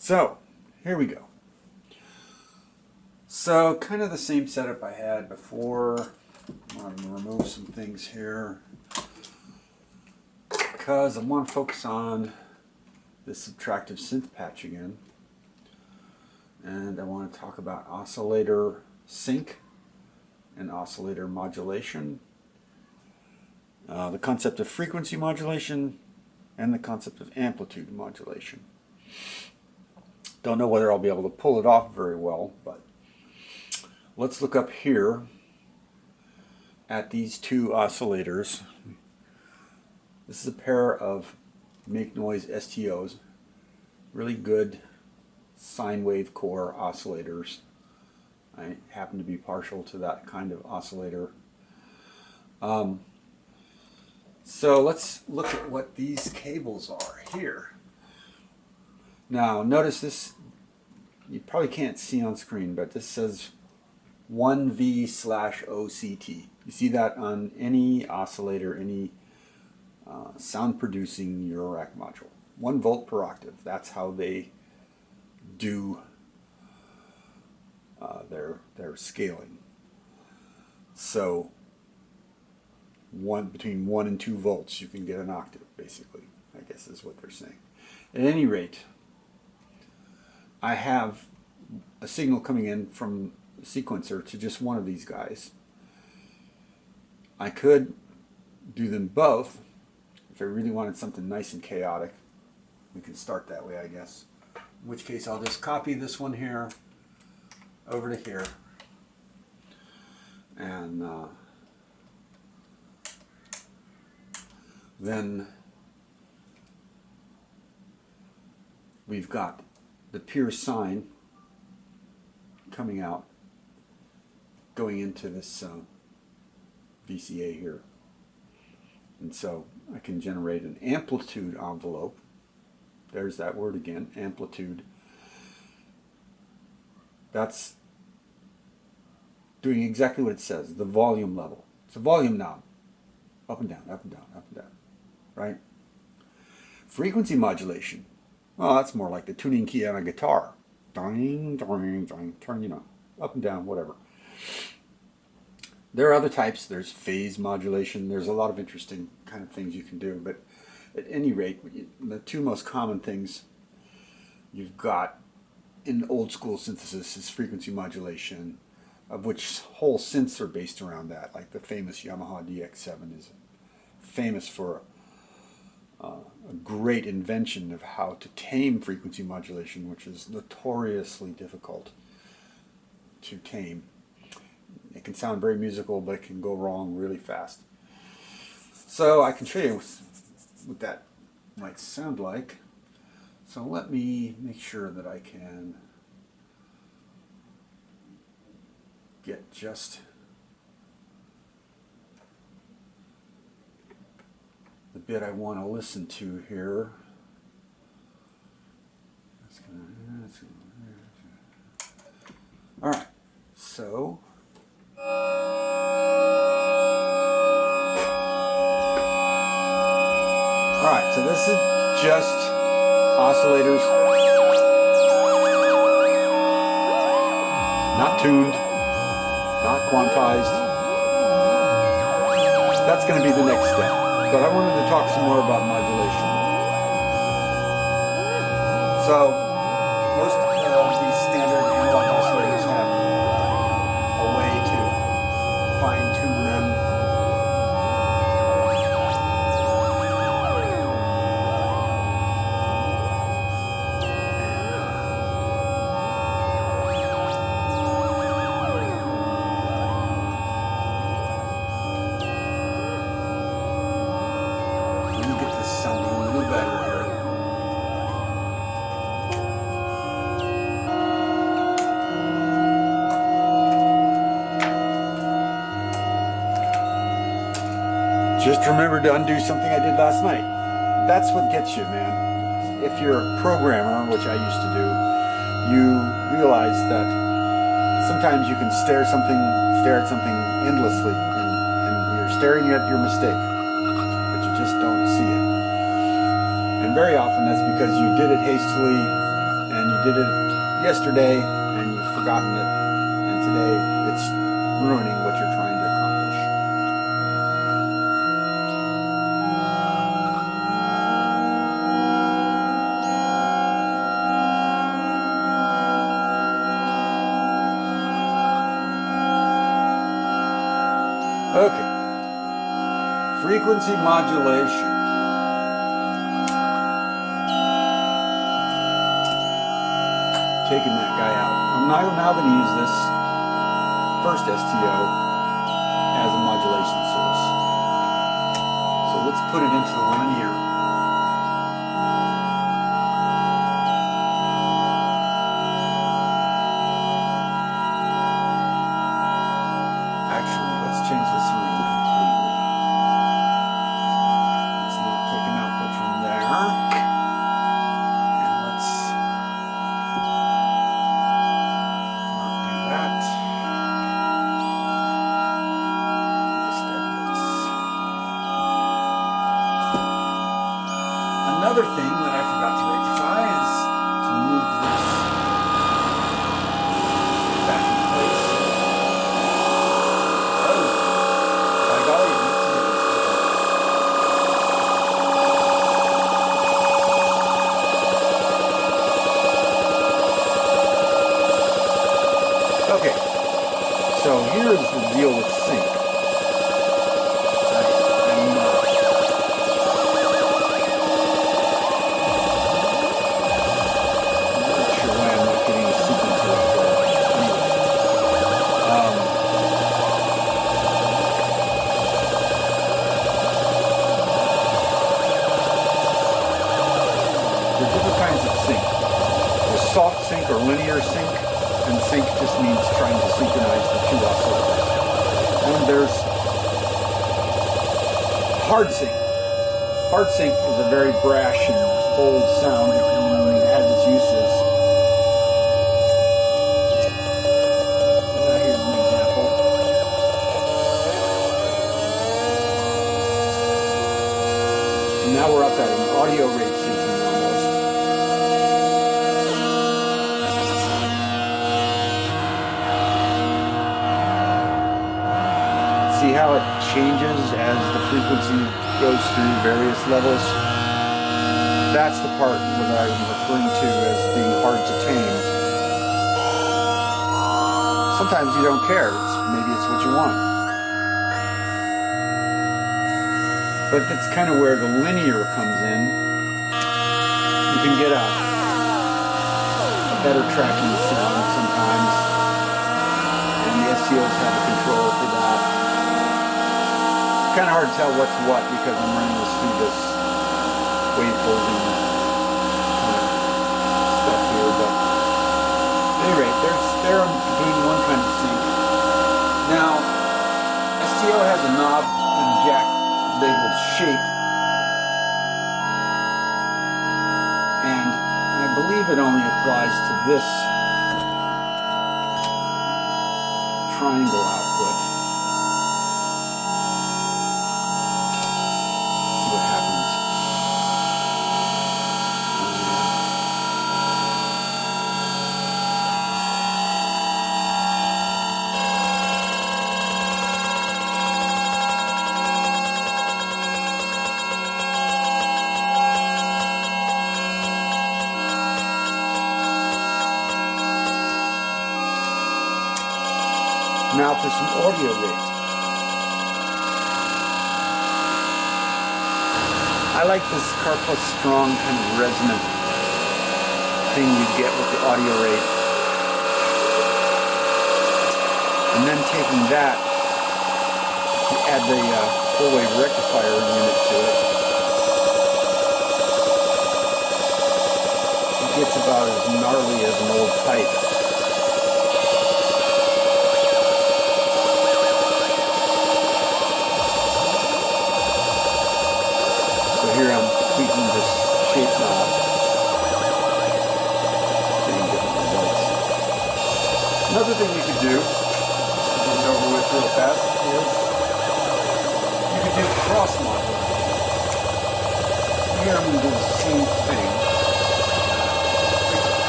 So, here we go. So, kind of the same setup I had before. I'm going to remove some things here because I want to focus on this subtractive synth patch again. And I want to talk about oscillator sync and oscillator modulation, the concept of frequency modulation, and the concept of amplitude modulation. Don't know whether I'll be able to pull it off very well, but let's look up here at these two oscillators. This is a pair of make noise STOs, really good sine wave core oscillators. I happen to be partial to that kind of oscillator. So let's look at what these cables are here. Now notice this, you probably can't see on screen, but this says 1V/OCT. You see that on any oscillator, any sound producing Eurorack module. 1 volt per octave. That's how they do their scaling. So between 1 and 2 volts you can get an octave, basically, I guess is what they're saying. At any rate, I have a signal coming in from the sequencer to just one of these guys. I could do them both if I really wanted something nice and chaotic. We can start that way, I guess. In which case I'll just copy this one here over to here, and then we've got the pure sine coming out, going into this VCA here. And so I can generate an amplitude envelope. There's that word again, amplitude. That's doing exactly what it says, the volume level. It's a volume knob. Up and down, up and down, up and down. Right? Frequency modulation. Well, that's more like the tuning key on a guitar. Ding, ding, ding, turn, you know, up and down, whatever. There are other types. There's phase modulation. There's a lot of interesting kind of things you can do. But at any rate, the two most common things you've got in old school synthesis is frequency modulation, of which whole synths are based around that. Like the famous Yamaha DX7 is famous for a great invention of how to tame frequency modulation, which is notoriously difficult to tame. It can sound very musical, but it can go wrong really fast. So I can show you what that might sound like. So let me make sure that I can get just the bit I want to listen to here. All right, so alright, so this is just oscillators, not tuned, not quantized. That's going to be the next step. But I wanted to talk some more about modulation. So, most of these standard analog oscillators have a way to fine-tune them. Just remember to undo something I did last night. That's what gets you, man. If you're a programmer, which I used to do, you realize that sometimes you can stare at something endlessly, and you're staring at your mistake, but you just don't see it. And very often that's because you did it hastily and you you did it yesterday and you've forgotten it, and today it's ruining what you're trying to accomplish. Okay. Frequency modulation. Taking that guy out. I'm now going to use this first STO as a modulation source. So let's put it into the linear. Actually, let's change this around completely. It's not taking output from there. And let's another thing that I forgot to rectify is to move this back in place. Oh, by golly, it makes a difference. Okay, so here's the deal with sync. Soft sync or linear sync, and sync just means trying to synchronize the two oscillators. And there's hard sync. Hard sync is a very brash and bold sound and it has its uses. Here's an example. And now we're up at an audio rate syncing almost. See how it changes as the frequency goes through various levels? That's the part that I'm referring to as being hard to tame. Sometimes you don't care. Maybe it's what you want. But that's kind of where the linear comes in. You can get a better tracking sound sometimes. And the STOs have the control for that. Kind of hard to tell what's what because I'm running this through this wavefolding kind of stuff here, but at any rate, they're doing one kind of sync. Now, STO has a knob and jack labeled shape, and I believe it only applies to this triangle output. Now for some audio rate. I like this Carplus Strong kind of resonant thing you get with the audio rate. And then taking that, you add the full wave rectifier unit to it. It gets about as gnarly as an old pipe. Here I'm tweaking this shape knob, getting different results. Another thing you could do, to get it over with real fast, is you could do cross modulation. Here I'm going to do the same thing.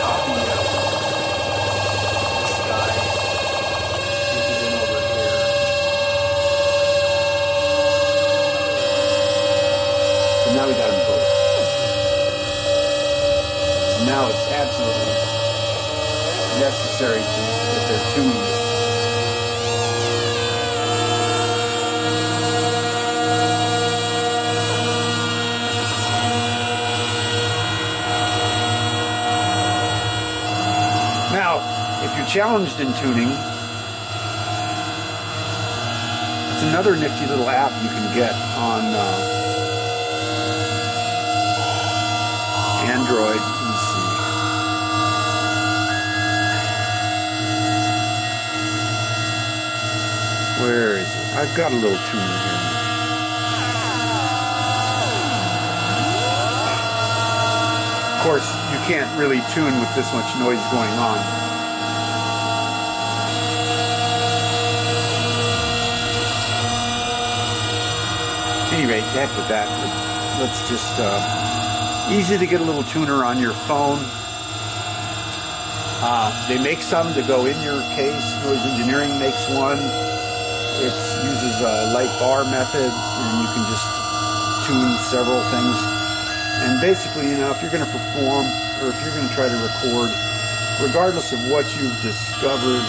Copy now it's absolutely necessary to get their tuning. Now, if you're challenged in tuning, it's another nifty little app you can get on Android. Let me see. Where is it? I've got a little tuner here. Of course, you can't really tune with this much noise going on. At any rate, heck with that. Let's just, easy to get a little tuner on your phone. They make some to go in your case. Noise Engineering makes one. It uses a light bar method, and you can just tune several things. And basically, you know, if you're going to perform, or if you're going to try to record, regardless of what you've discovered,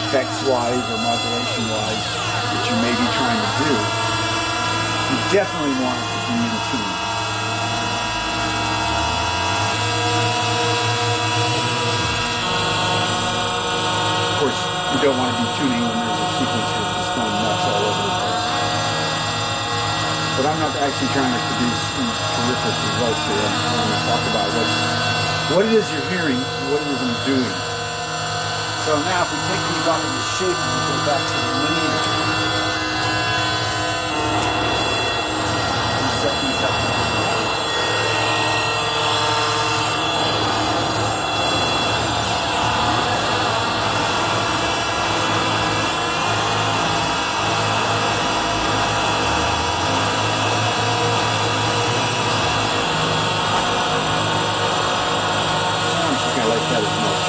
effects-wise or modulation-wise, that you may be trying to do, you definitely want it to be in tune. Of course, you don't want to be tuning when there's a sequencer just going nuts all over the place. But I'm not actually trying to produce these terrific results here. I'm trying to talk about what it is you're hearing and what it is I'm doing. So now if we take these off of the shape and we go back to the linear, we set these up. That as much.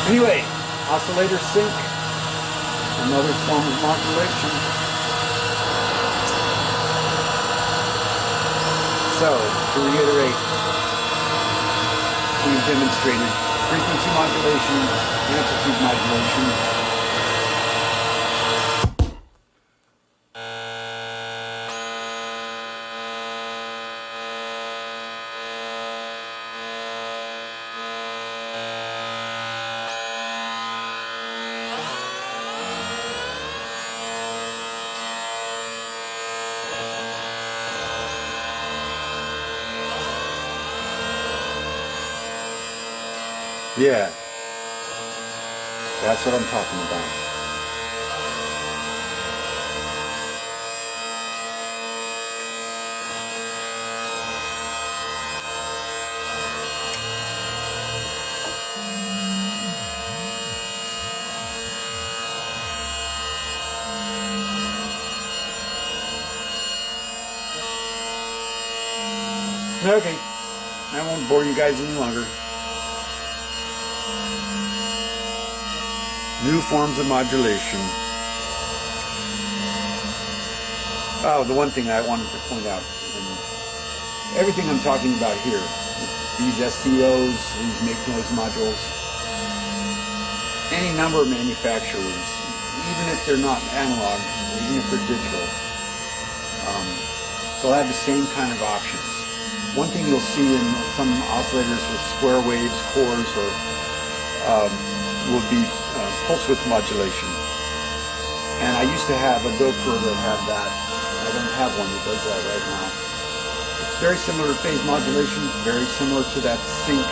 Anyway, oscillator sync, another form of modulation. So, to reiterate, we've demonstrated frequency modulation, amplitude modulation. Yeah, that's what I'm talking about. Okay, I won't bore you guys any longer. New forms of modulation. Oh, the one thing I wanted to point out, everything I'm talking about here, these STOs, these make noise modules, any number of manufacturers, even if they're not analog, even if they're digital, they'll have the same kind of options. One thing you'll see in some oscillators with square waves, cores, or will be pulse width modulation. And I used to have a GoPro that had that. I don't have one that does that right now. It's very similar to phase modulation, very similar to that sync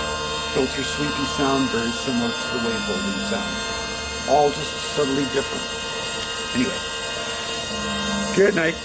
filter sweepy sound, very similar to the wave holding sound. All just subtly different. Anyway, good night.